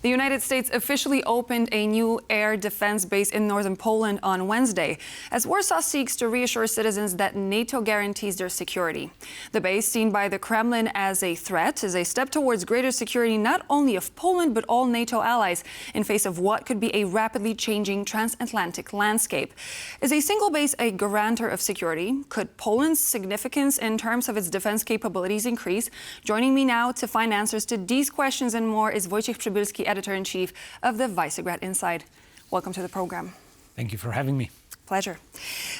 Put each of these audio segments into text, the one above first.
The United States officially opened a new air defense base in northern Poland on Wednesday, as Warsaw seeks to reassure citizens that NATO guarantees their security. The base, seen by the Kremlin as a threat, is a step towards greater security not only of Poland but all NATO allies in face of what could be a rapidly changing transatlantic landscape. Is a single base a guarantor of security? Could Poland's significance in terms of its defense capabilities increase? Joining me now to find answers to these questions and more is Wojciech Przybylski, editor-in-chief of the Visegrad Insight. Welcome to the program. Thank you for having me. Pleasure.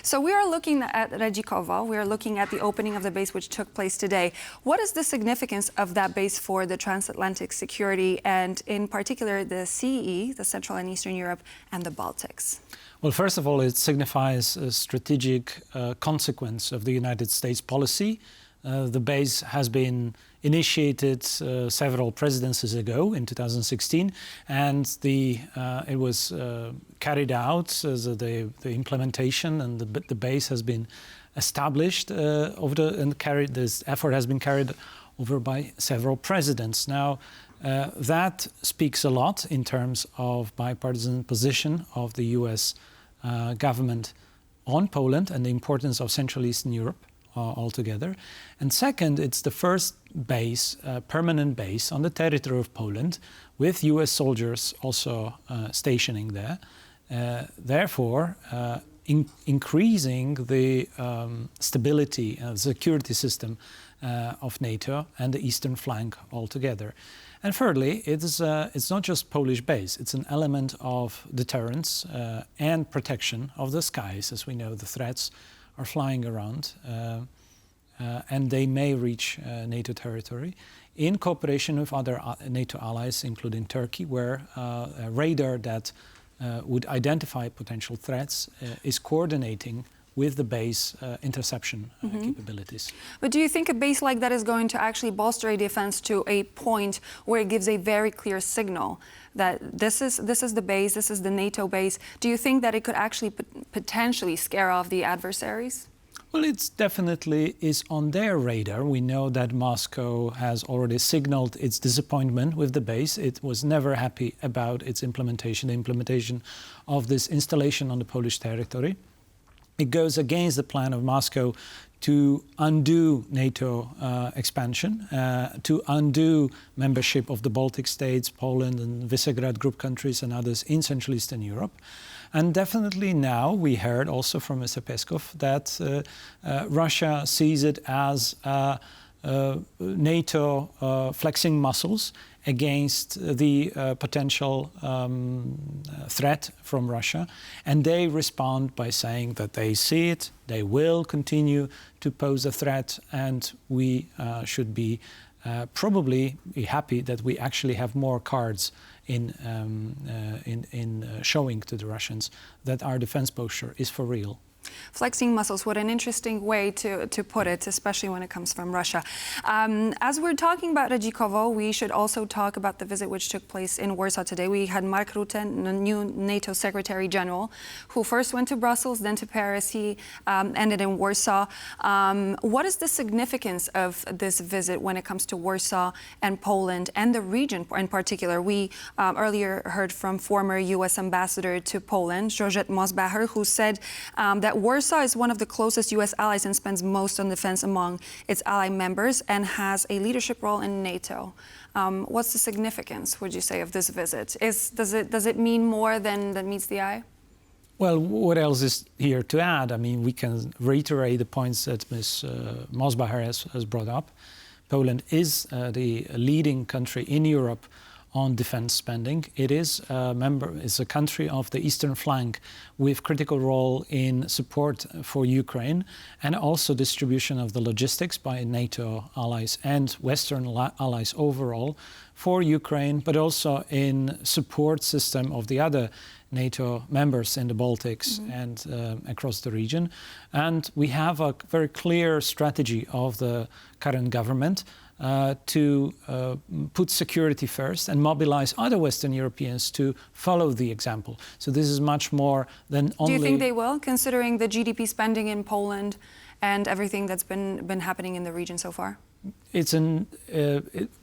So we are looking at Radzikowo. We are looking at the opening of the base which took place today. What is the significance of that base for the transatlantic security and in particular the CEE, the Central and Eastern Europe, and the Baltics? Well, first of all, it signifies a strategic consequence of the United States policy. The base has been initiated several presidencies ago in 2016, and it was carried out. The implementation and the base has been established this effort has been carried over by several presidents. Now, that speaks a lot in terms of bipartisan position of the U.S. Government on Poland and the importance of Central Eastern Europe altogether. And second, it's the first base, permanent base on the territory of Poland with US soldiers also stationing there. Therefore, increasing the stability of the security system of NATO and the eastern flank altogether. And thirdly, it's not just Polish base, it's an element of deterrence and protection of the skies. As we know, the threats are flying around and they may reach NATO territory in cooperation with other NATO allies, including Turkey, where a radar that would identify potential threats is coordinating with the base interception capabilities. But do you think a base like that is going to actually bolster a defense to a point where it gives a very clear signal that this is the base, this is the NATO base? Do you think that it could actually potentially scare off the adversaries? Well, it definitely is on their radar. We know that Moscow has already signaled its disappointment with the base. It was never happy about its implementation, the implementation of this installation on the Polish territory. It goes against the plan of Moscow to undo NATO expansion, to undo membership of the Baltic states, Poland and Visegrad Group countries and others in Central Eastern Europe. And definitely now we heard also from Mr. Peskov that Russia sees it as NATO flexing muscles against the potential threat from Russia. And they respond by saying that they see it, they will continue to pose a threat, and we should be probably be happy that we actually have more cards in showing to the Russians that our defense posture is for real. Flexing muscles, what an interesting way to put it, especially when it comes from Russia. As we're talking about Radzikowo, we should also talk about the visit which took place in Warsaw today. We had Mark Rutte, the new NATO Secretary General, who first went to Brussels, then to Paris. He ended in Warsaw. What is the significance of this visit when it comes to Warsaw and Poland and the region in particular? We earlier heard from former U.S. Ambassador to Poland, Georgette Mosbacher, who said that Warsaw is one of the closest U.S. allies and spends most on defense among its ally members and has a leadership role in NATO. What's the significance, would you say, of this visit? Does it mean more than meets the eye? Well, what else is here to add? I mean, we can reiterate the points that Ms. Mosbacher has brought up. Poland is the leading country in Europe on defense spending. It is a country of the eastern flank with critical role in support for Ukraine and also distribution of the logistics by NATO allies and Western allies overall for Ukraine, but also in support system of the other NATO members in the Baltics and across the region. And we have a very clear strategy of the current government to put security first and mobilize other Western Europeans to follow the example. So this is much more than only... Do you think they will, considering the GDP spending in Poland and everything that's been happening in the region so far?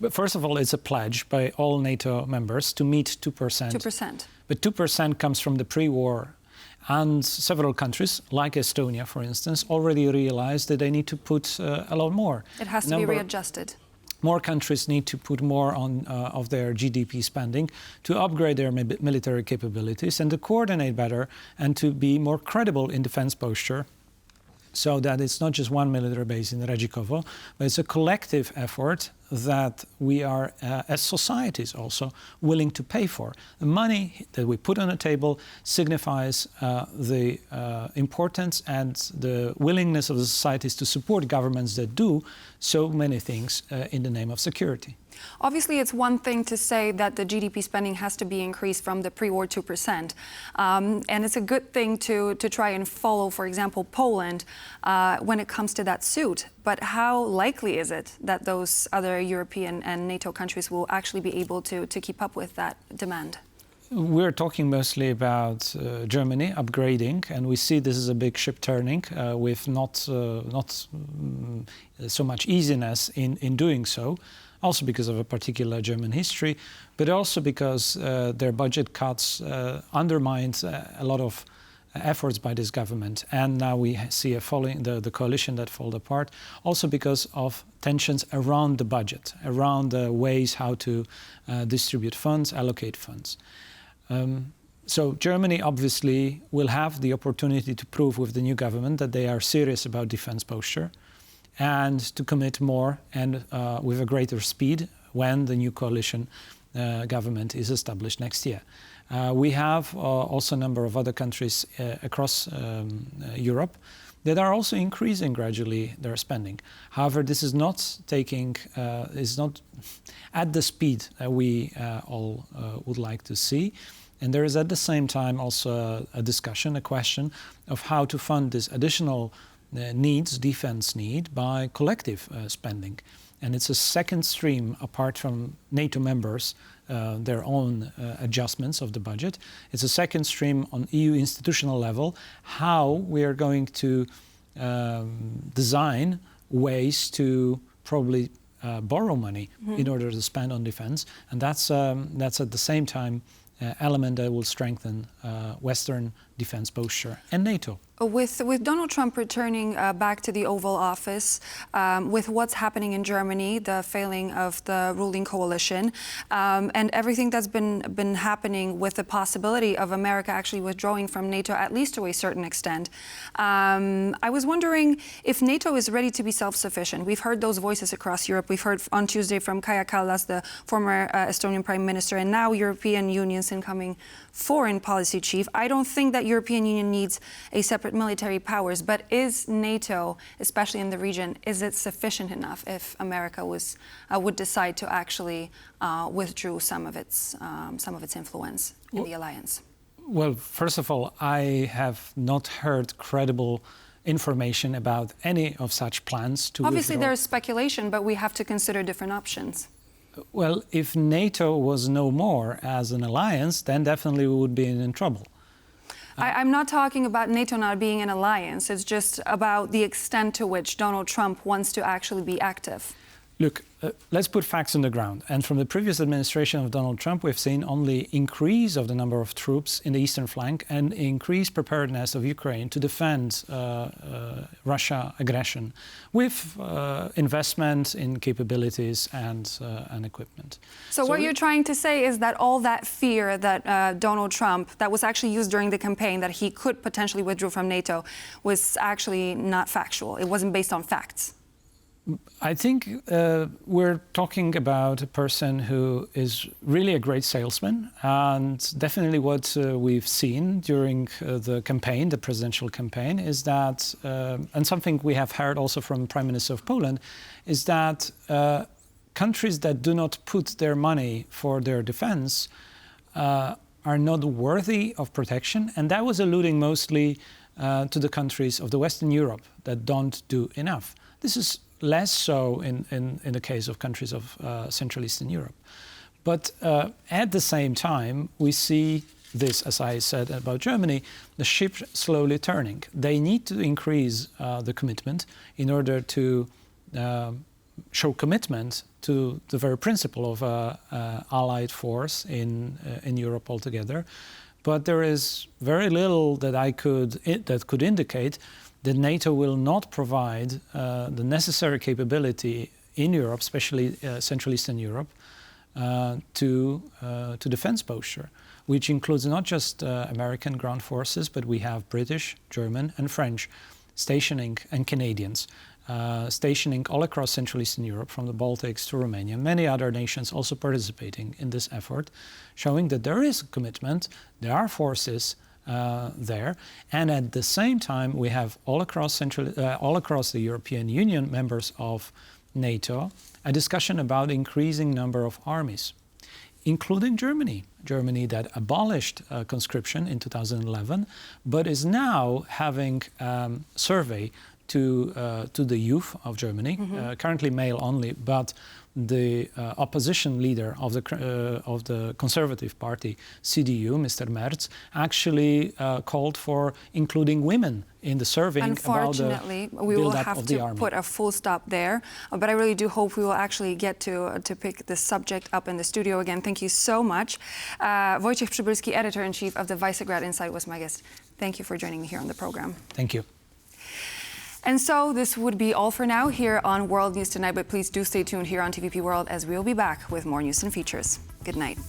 First of all, it's a pledge by all NATO members to meet 2%. 2%. But 2% comes from the pre-war. And several countries, like Estonia, for instance, already realized that they need to put a lot more. It has to be readjusted. More countries need to put more on of their GDP spending to upgrade their military capabilities and to coordinate better and to be more credible in defense posture. So that it's not just one military base in Redzikowo, but it's a collective effort that we are, as societies also, willing to pay for. The money that we put on the table signifies the importance and the willingness of the societies to support governments that do so many things in the name of security. Obviously, it's one thing to say that the GDP spending has to be increased from the pre-war 2%. And it's a good thing to try and follow, for example, Poland when it comes to that suit. But how likely is it that those other European and NATO countries will actually be able to keep up with that demand? We're talking mostly about Germany upgrading, and we see this as a big ship turning with not so much easiness in doing so. Also because of a particular German history, but also because their budget cuts undermined a lot of efforts by this government. And now we see the coalition that fall apart, also because of tensions around the budget, around the ways how to distribute funds, allocate funds. So Germany obviously will have the opportunity to prove with the new government that they are serious about defense posture, and to commit more and with a greater speed when the new coalition government is established next year. We have also a number of other countries across Europe that are also increasing gradually their spending. However, this is not is not at the speed that we all would like to see. And there is at the same time also a discussion, a question of how to fund this additional defense need by collective spending. And it's a second stream apart from NATO members, their own adjustments of the budget. It's a second stream on EU institutional level, how we are going to design ways to probably borrow money in order to spend on defense. And that's at the same time element that will strengthen Western defense posture and NATO. With Donald Trump returning back to the Oval Office, with what's happening in Germany, the failing of the ruling coalition, and everything that's been happening with the possibility of America actually withdrawing from NATO, at least to a certain extent, I was wondering if NATO is ready to be self-sufficient. We've heard those voices across Europe. We've heard on Tuesday from Kaja Kallas, the former Estonian Prime Minister, and now European Union's incoming foreign policy chief. I don't think that European Union needs a separate military powers, but is NATO, especially in the region, is it sufficient enough if America would decide to actually withdraw some of its influence in the alliance? Well, first of all, I have not heard credible information about any of such plans to Obviously, withdraw. there's speculation, but we have to consider different options. Well, if NATO was no more as an alliance, then definitely we would be in trouble. I'm not talking about NATO not being an alliance. It's just about the extent to which Donald Trump wants to actually be active. Look, let's put facts on the ground. And from the previous administration of Donald Trump, we've seen only increase of the number of troops in the eastern flank and increased preparedness of Ukraine to defend Russia aggression with investment in capabilities and equipment. So what you're trying to say is that all that fear that Donald Trump, that was actually used during the campaign, that he could potentially withdraw from NATO, was actually not factual. It wasn't based on facts. I think we're talking about a person who is really a great salesman, and definitely what we've seen during the campaign, the presidential campaign, is that, and something we have heard also from Prime Minister of Poland, is that countries that do not put their money for their defense are not worthy of protection, and that was alluding mostly to the countries of the Western Europe that don't do enough. This is less so in the case of countries of Central Eastern Europe. But at the same time, we see this, as I said about Germany, the ship slowly turning. They need to increase the commitment in order to show commitment to the very principle of allied force in Europe altogether. But there is very little that could indicate that NATO will not provide the necessary capability in Europe, especially Central Eastern Europe, to defense posture, which includes not just American ground forces, but we have British, German, and French stationing, and Canadians stationing all across Central Eastern Europe, from the Baltics to Romania. Many other nations also participating in this effort, showing that there is a commitment, there are forces there, and at the same time we have all across the European Union, members of NATO, a discussion about increasing number of armies, including Germany. Germany that abolished conscription in 2011, but is now having survey to the youth of Germany, currently male only, but the opposition leader of the Conservative Party, CDU, Mr. Merz, actually called for including women in the surveying. Unfortunately, about the we will build-up have of the to army. put a full stop there. But I really do hope we will actually get to pick this subject up in the studio again. Thank you so much. Wojciech Przybylski, Editor-in-Chief of the Visegrad Insight, was my guest. Thank you for joining me here on the program. Thank you. And so this would be all for now here on World News Tonight, but please do stay tuned here on TVP World, as we'll be back with more news and features. Good night.